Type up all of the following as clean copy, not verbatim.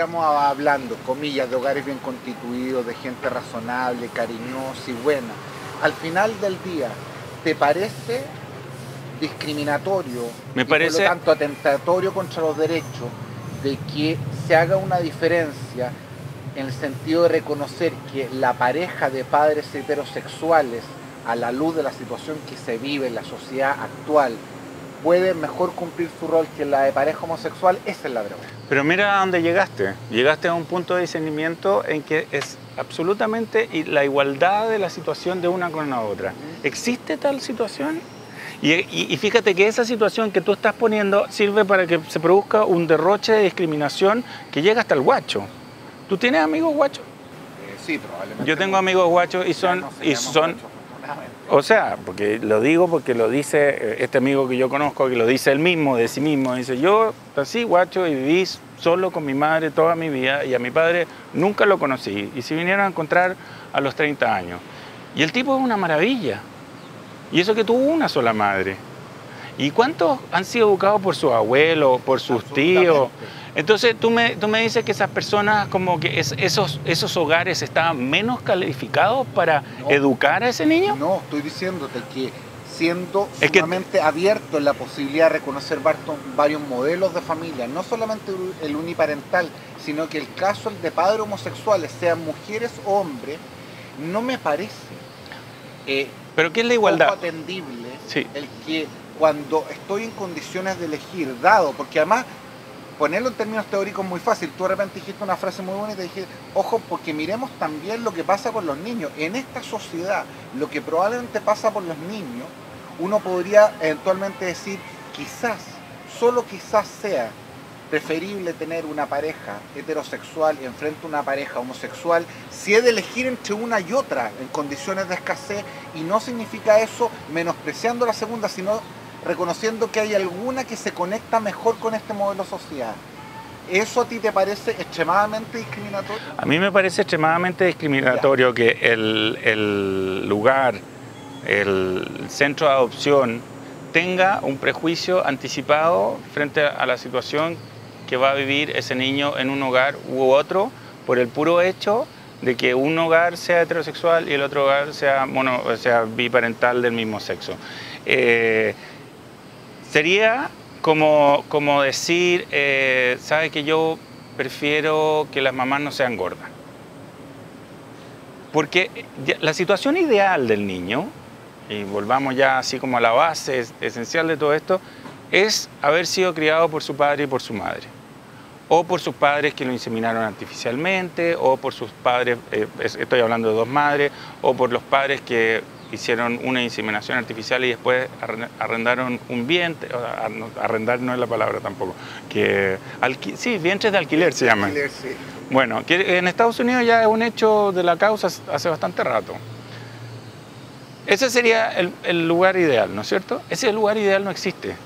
estuviéramos hablando, comillas, de hogares bien constituidos, de gente razonable, cariñosa y buena, al final del día, ¿te parece discriminatorio Me parece... por lo tanto atentatorio contra los derechos de que se haga una diferencia en el sentido de reconocer que la pareja de padres heterosexuales, a la luz de la situación que se vive en la sociedad actual, puede mejor cumplir su rol que la de pareja homosexual? Esa es la pregunta. Pero mira a dónde llegaste. Llegaste a un punto de discernimiento en que es absolutamente la igualdad de la situación de una con la otra. ¿Existe tal situación? Y fíjate que esa situación que tú estás poniendo sirve para que se produzca un derroche de discriminación que llega hasta el guacho. ¿Tú tienes amigos guachos? Sí, probablemente. Yo tengo amigos guachos y son... O sea, porque lo digo porque lo dice este amigo que yo conozco, que lo dice él mismo, de sí mismo. Dice, yo nací guacho y viví solo con mi madre toda mi vida y a mi padre nunca lo conocí. Y se vinieron a encontrar a los 30 años. Y el tipo es una maravilla. Y eso que tuvo una sola madre. ¿Y cuántos han sido educados por sus abuelos, por sus tíos? Entonces tú me dices que esas personas, como que esos hogares estaban menos calificados para educar a ese niño. No, estoy diciéndote que siendo sumamente abierto en la posibilidad de reconocer varios modelos de familia, no solamente el uniparental, sino que el caso de padres homosexuales, sean mujeres o hombres, no me parece ¿pero qué es la igualdad? poco atendible Sí. el que cuando estoy en condiciones de elegir, dado, porque además ponerlo en términos teóricos es muy fácil. Tú de repente dijiste una frase muy buena y te dije, ojo, porque miremos también lo que pasa con los niños. En esta sociedad, lo que probablemente pasa por los niños, uno podría eventualmente decir, quizás, solo quizás sea preferible tener una pareja heterosexual enfrente a una pareja homosexual si he de elegir entre una y otra en condiciones de escasez, y no significa eso menospreciando la segunda, sino reconociendo que hay alguna que se conecta mejor con este modelo social. ¿Eso a ti te parece extremadamente discriminatorio? A mí me parece extremadamente discriminatorio que el lugar, el centro de adopción, tenga un prejuicio anticipado frente a la situación que va a vivir ese niño en un hogar u otro, por el puro hecho de que un hogar sea heterosexual y el otro hogar sea biparental del mismo sexo. Sería como decir, ¿sabe que yo prefiero que las mamás no sean gordas? Porque la situación ideal del niño, y volvamos ya así como a la base esencial de todo esto, es haber sido criado por su padre y por su madre. O por sus padres que lo inseminaron artificialmente, o por sus padres, estoy hablando de dos madres, o por los padres que hicieron una inseminación artificial y después arrendaron un vientre, arrendar no es la palabra tampoco, sí, vientres de alquiler se llaman. Sí. Bueno, que en Estados Unidos ya es un hecho de la causa hace bastante rato. Ese sería el lugar ideal, ¿no es cierto? Ese lugar ideal no existe.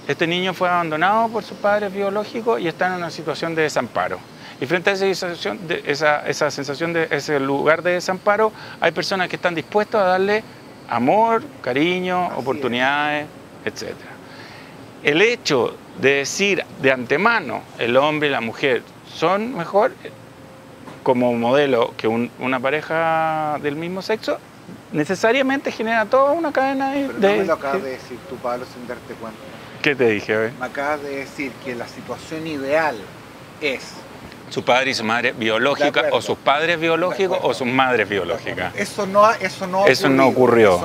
Este niño fue abandonado por sus padres biológicos y está en una situación de desamparo. Y frente a esa sensación de ese lugar de desamparo, hay personas que están dispuestas a darle amor, cariño, oportunidades, etc. El hecho de decir de antemano el hombre y la mujer son mejor como modelo que una pareja del mismo sexo, necesariamente genera toda una cadena de... Pero no me lo acabas de decir tú, Pablo, sin darte cuenta. ¿Qué te dije, ve? Me acabas de decir que la situación ideal es su padre y su madre biológica, o sus padres biológicos o sus madres biológicas. Eso no ocurrido.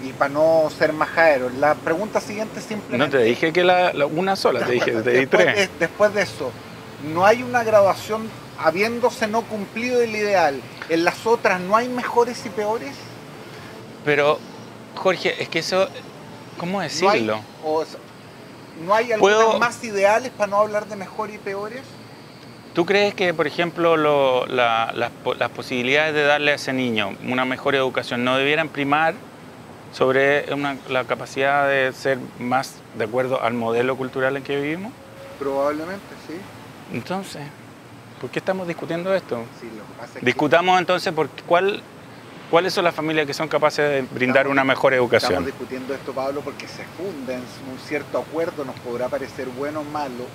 Y para no ser majadero, la pregunta siguiente simplemente... No te dije que una sola, te di tres. Después de eso, ¿no hay una graduación habiéndose no cumplido el ideal? ¿En las otras no hay mejores y peores? Pero, Jorge, es que eso... ¿Cómo decirlo? ¿No hay algunas más ideales para no hablar de mejor y peores? ¿Tú crees que, por ejemplo, las posibilidades de darle a ese niño una mejor educación no debieran primar sobre la capacidad de ser más de acuerdo al modelo cultural en que vivimos? Probablemente, sí. Entonces, ¿por qué estamos discutiendo esto? Sí, lo que pasa es Discutamos entonces por cuáles son las familias que son capaces de brindar una mejor educación. Estamos discutiendo esto, Pablo, porque se funda en un cierto acuerdo, nos podrá parecer bueno o malo,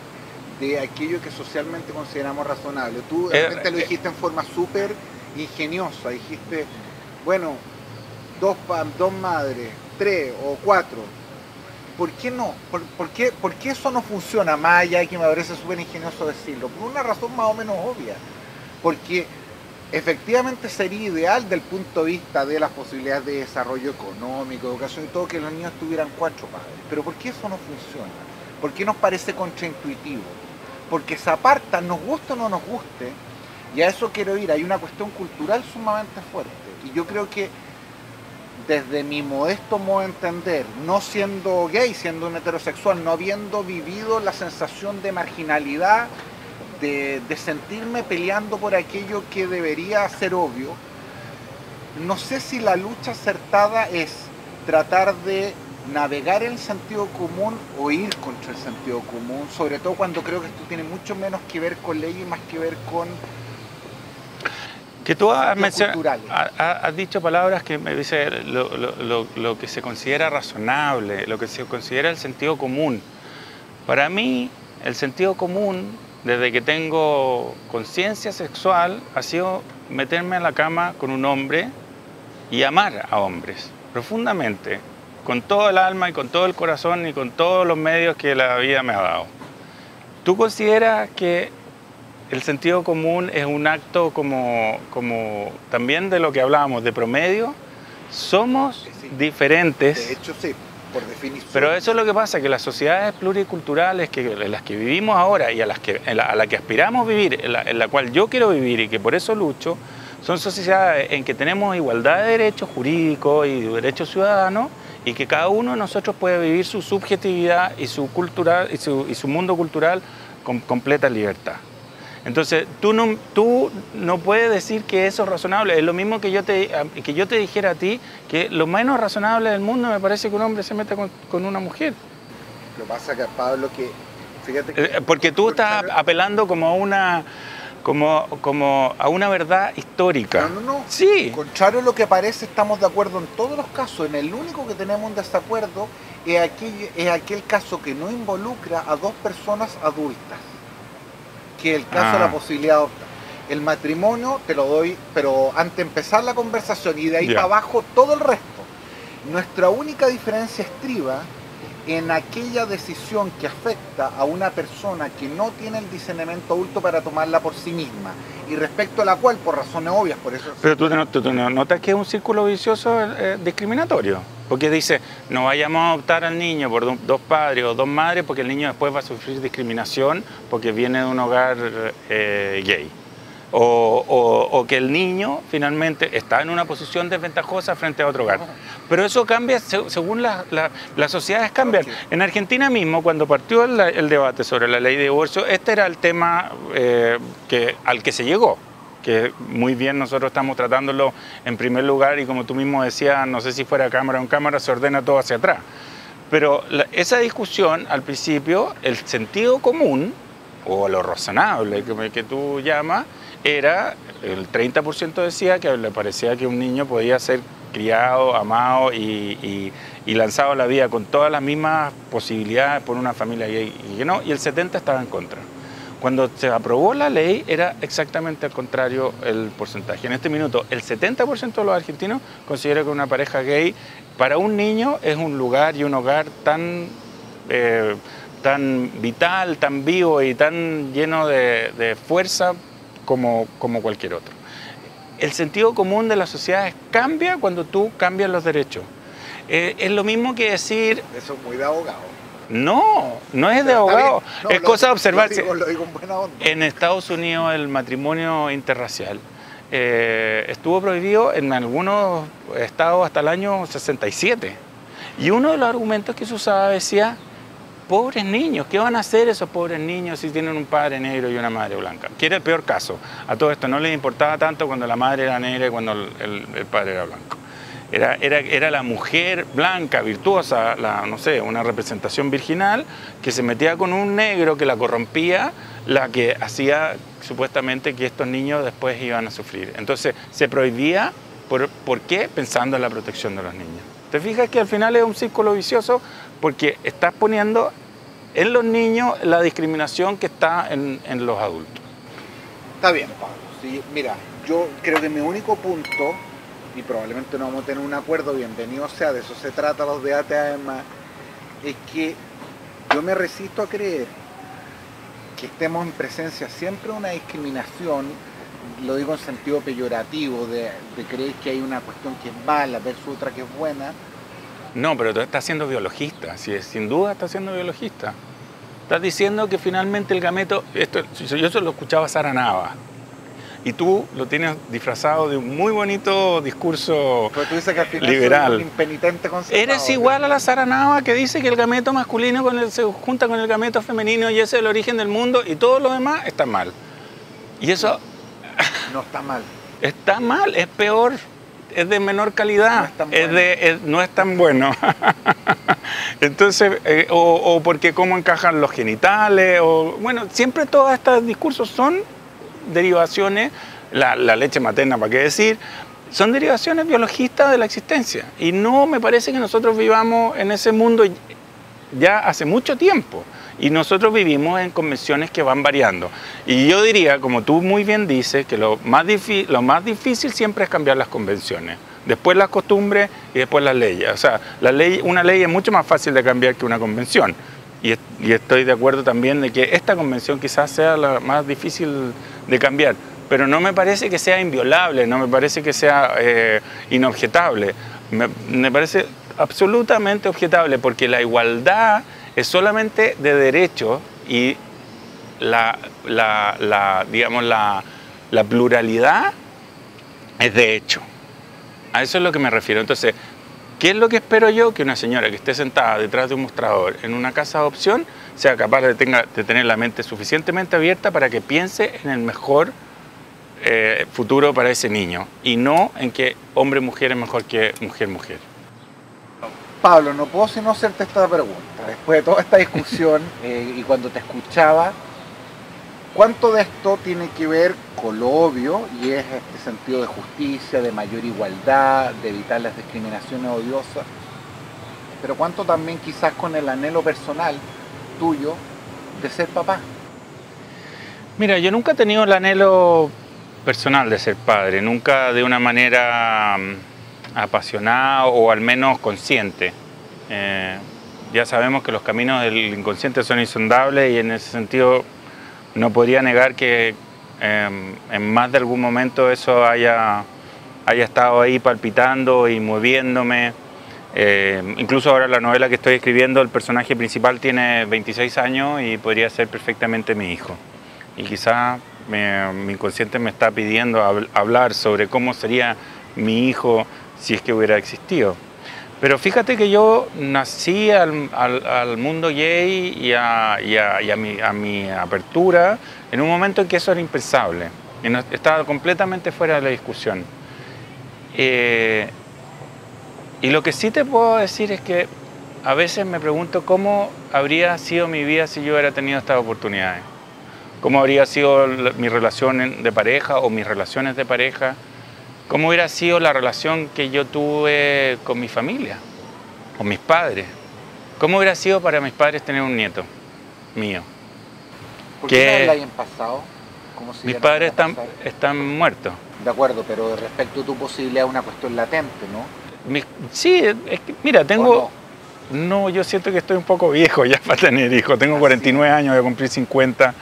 de aquello que socialmente consideramos razonable. Tú de repente lo dijiste en forma súper ingeniosa, dijiste, bueno, dos madres, 3 o 4, ¿por qué no? ¿Por qué eso no funciona? Más allá de que me parece súper ingenioso decirlo, por una razón más o menos obvia, porque efectivamente sería ideal del punto de vista de las posibilidades de desarrollo económico, educación y todo, que los niños tuvieran 4 padres, pero ¿por qué eso no funciona? ¿Por qué nos parece contraintuitivo? Porque se apartan, nos guste o no nos guste, y a eso quiero ir. Hay una cuestión cultural sumamente fuerte, y yo creo que desde mi modesto modo de entender, no siendo gay, siendo un heterosexual, no habiendo vivido la sensación de marginalidad, de sentirme peleando por aquello que debería ser obvio, no sé si la lucha acertada es tratar de navegar el sentido común o ir contra el sentido común, sobre todo cuando creo que esto tiene mucho menos que ver con ley y más que ver con que tú has dicho palabras que me dice lo que se considera razonable, lo que se considera el sentido común. Para mí, el sentido común, desde que tengo conciencia sexual, ha sido meterme en la cama con un hombre y amar a hombres profundamente, con todo el alma y con todo el corazón y con todos los medios que la vida me ha dado. ¿Tú consideras que el sentido común es un acto como también de lo que hablábamos, de promedio? Somos diferentes. De hecho, sí, por definición. Pero eso es lo que pasa, que las sociedades pluriculturales en las que vivimos ahora y a la que aspiramos vivir, en la cual yo quiero vivir y que por eso lucho, son sociedades en que tenemos igualdad de derechos jurídicos y de derechos ciudadanos, y que cada uno de nosotros puede vivir su subjetividad y su mundo cultural con completa libertad. Entonces, tú no puedes decir que eso es razonable. Es lo mismo que yo te dijera a ti que lo menos razonable del mundo me parece que un hombre se meta con una mujer. Lo que pasa que, Pablo, que fíjate que porque tú estás apelando como a una verdad histórica. No. Sí. Contrario a lo que parece, estamos de acuerdo en todos los casos. En el único que tenemos un desacuerdo es aquel caso que no involucra a 2 personas adultas, que es el caso de la posibilidad de adoptar. El matrimonio te lo doy, pero antes de empezar la conversación y de ahí para abajo todo el resto. Nuestra única diferencia estriba en aquella decisión que afecta a una persona que no tiene el discernimiento adulto para tomarla por sí misma, y respecto a la cual, por razones obvias, por eso... Pero tú no notas que es un círculo vicioso discriminatorio, porque dice, no vayamos a adoptar al niño por 2 padres o 2 madres, porque el niño después va a sufrir discriminación porque viene de un hogar gay. O que el niño finalmente está en una posición desventajosa frente a otro hogar. Pero eso cambia según las sociedades cambian. En Argentina mismo, cuando partió el debate sobre la ley de divorcio, este era el tema al que se llegó, que muy bien nosotros estamos tratándolo en primer lugar, y como tú mismo decías, no sé si fuera cámara o en cámara, se ordena todo hacia atrás. Pero esa discusión, al principio, el sentido común, o lo razonable que tú llamas, era, el 30% decía que le parecía que un niño podía ser criado, amado y lanzado a la vida con todas las mismas posibilidades por una familia gay, y que no, y el 70% estaba en contra. Cuando se aprobó la ley era exactamente al contrario el porcentaje. En este minuto el 70% de los argentinos considera que una pareja gay para un niño es un lugar y un hogar tan vital, tan vivo y tan lleno de fuerza como cualquier otro. El sentido común de las sociedades cambia cuando tú cambias los derechos. Es lo mismo que decir... Eso es muy de abogado. No es de abogado, es cosa de observarse. Lo digo en buena onda. En Estados Unidos el matrimonio interracial estuvo prohibido en algunos estados hasta el año 67. Y uno de los argumentos que se usaba decía, pobres niños, ¿qué van a hacer esos pobres niños si tienen un padre negro y una madre blanca? Que era el peor caso. A todo esto no les importaba tanto cuando la madre era negra y cuando el padre era blanco. Era la mujer blanca, virtuosa, no sé, una representación virginal, que se metía con un negro que la corrompía, la que hacía supuestamente que estos niños después iban a sufrir. Entonces se prohibía, ¿por qué? Pensando en la protección de los niños. ¿Te fijas que al final es un círculo vicioso? Porque estás poniendo en los niños la discriminación que está en los adultos. Está bien, Pablo. Sí, mira, yo creo que mi único punto, y probablemente no vamos a tener un acuerdo, bienvenido sea, de eso se trata los debates además, es que yo me resisto a creer que estemos en presencia siempre de una discriminación, lo digo en sentido peyorativo, de creer que hay una cuestión que es mala versus otra que es buena. No, pero tú estás siendo biologista, sin duda estás siendo biologista. Estás diciendo que finalmente el gameto, yo eso lo escuchaba a Sara Nava, y tú lo tienes disfrazado de un muy bonito discurso pero tú dices que al final liberal. soy un impenitente conservador. Eres igual a la Sara Nava que dice que el gameto masculino se junta con el gameto femenino y ese es el origen del mundo y todo lo demás está mal. Y eso no está mal. Está mal, es peor, es de menor calidad, no es tan bueno. Entonces, o porque cómo encajan los genitales, o bueno, siempre todos estos discursos son derivaciones, la leche materna, ¿para qué decir? Son derivaciones biologistas de la existencia. Y no me parece que nosotros vivamos en ese mundo ya hace mucho tiempo. Y nosotros vivimos en convenciones que van variando. Y yo diría, como tú muy bien dices, que lo más difícil siempre es cambiar las convenciones. Después las costumbres y después las leyes. O sea, una ley es mucho más fácil de cambiar que una convención. Y estoy de acuerdo también de que esta convención quizás sea la más difícil de cambiar. Pero no me parece que sea inviolable, no me parece que sea inobjetable. Me parece absolutamente objetable, porque la igualdad es solamente de derecho y digamos, la pluralidad es de hecho. A eso es lo que me refiero. Entonces, ¿qué es lo que espero yo? Que una señora que esté sentada detrás de un mostrador en una casa de adopción sea capaz de tener la mente suficientemente abierta para que piense en el mejor futuro para ese niño y no en que hombre-mujer es mejor que mujer-mujer. Pablo, no puedo sino hacerte esta pregunta. Después de toda esta discusión y cuando te escuchaba, ¿cuánto de esto tiene que ver con lo obvio y es este sentido de justicia, de mayor igualdad, de evitar las discriminaciones odiosas? Pero ¿cuánto también quizás con el anhelo personal tuyo de ser papá? Mira, yo nunca he tenido el anhelo personal de ser padre, nunca de una manera apasionada o al menos consciente. Ya sabemos que los caminos del inconsciente son insondables y en ese sentido no podría negar que en más de algún momento eso haya estado ahí palpitando y moviéndome. Incluso ahora la novela que estoy escribiendo, el personaje principal tiene 26 años y podría ser perfectamente mi hijo. Y quizá mi inconsciente me está pidiendo hablar sobre cómo sería mi hijo si es que hubiera existido. Pero fíjate que yo nací al mundo gay y a mi apertura en un momento en que eso era impensable. Y estaba completamente fuera de la discusión. Y lo que sí te puedo decir es que a veces me pregunto cómo habría sido mi vida si yo hubiera tenido estas oportunidades. Cómo habría sido mi relación de pareja o mis relaciones de pareja. Cómo hubiera sido la relación que yo tuve con mi familia, con mis padres. Cómo hubiera sido para mis padres tener un nieto mío. ¿Por qué no habláis en pasado? Como si mis padres están muertos. De acuerdo, pero respecto a tu posibilidad es una cuestión latente, ¿no? Sí, es que, mira, tengo... No, yo siento que estoy un poco viejo ya para tener hijos. Tengo 49 años, voy a cumplir 50.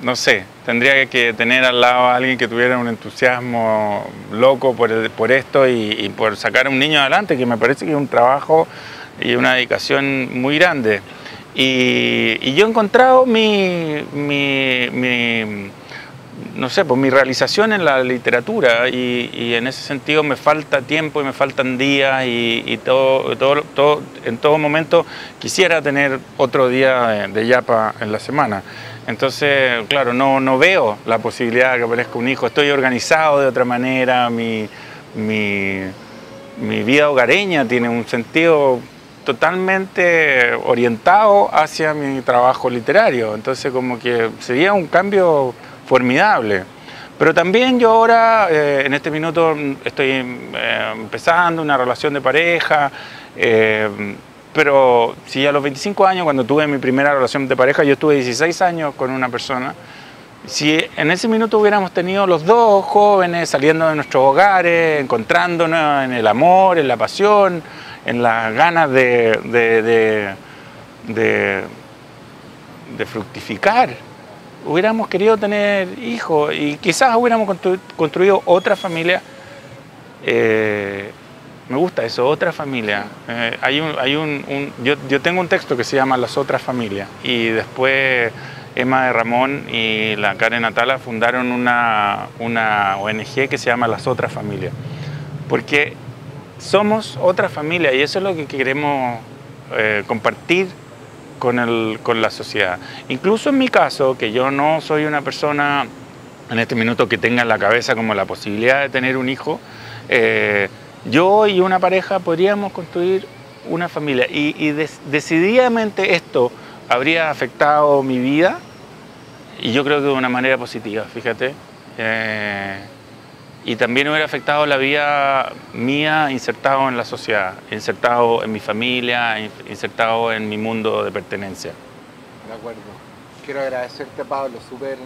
No sé, tendría que tener al lado a alguien que tuviera un entusiasmo loco por esto y por sacar a un niño adelante, que me parece que es un trabajo y una dedicación muy grande. Y yo he encontrado no sé, pues mi realización en la literatura y en ese sentido me falta tiempo y me faltan días y en todo momento quisiera tener otro día de yapa en la semana. Entonces, claro, no veo la posibilidad de que aparezca un hijo. Estoy organizado de otra manera, mi vida hogareña tiene un sentido totalmente orientado hacia mi trabajo literario. Entonces, como que sería un cambio formidable. Pero también yo ahora, en este minuto, estoy empezando una relación de pareja Pero si a los 25 años, cuando tuve mi primera relación de pareja, yo estuve 16 años con una persona, si en ese minuto hubiéramos tenido los dos jóvenes saliendo de nuestros hogares, encontrándonos en el amor, en la pasión, en las ganas de fructificar, hubiéramos querido tener hijos y quizás hubiéramos construido otra familia. Me gusta eso, otra familia. Yo tengo un texto que se llama Las Otras Familias y después Emma de Ramón y la Karen Atala fundaron una ONG que se llama Las Otras Familias, porque somos otra familia y eso es lo que queremos compartir con la sociedad. Incluso en mi caso, que yo no soy una persona en este minuto que tenga en la cabeza como la posibilidad de tener un hijo, yo y una pareja podríamos construir una familia y decididamente esto habría afectado mi vida y yo creo que de una manera positiva, fíjate. Y también hubiera afectado la vida mía insertado en la sociedad, insertado en mi familia, insertado en mi mundo de pertenencia. De acuerdo. Quiero agradecerte, Pablo, súper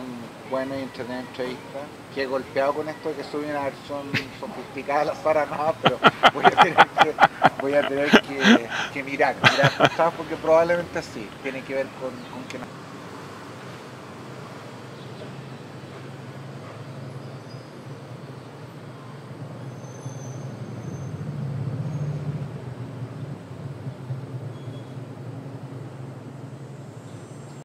buena y entretenida entrevista. Quedé golpeado con esto de que soy una versión sofisticada de la Sara Nava, pero voy a tener que mirar, porque probablemente sí, tiene que ver con que no.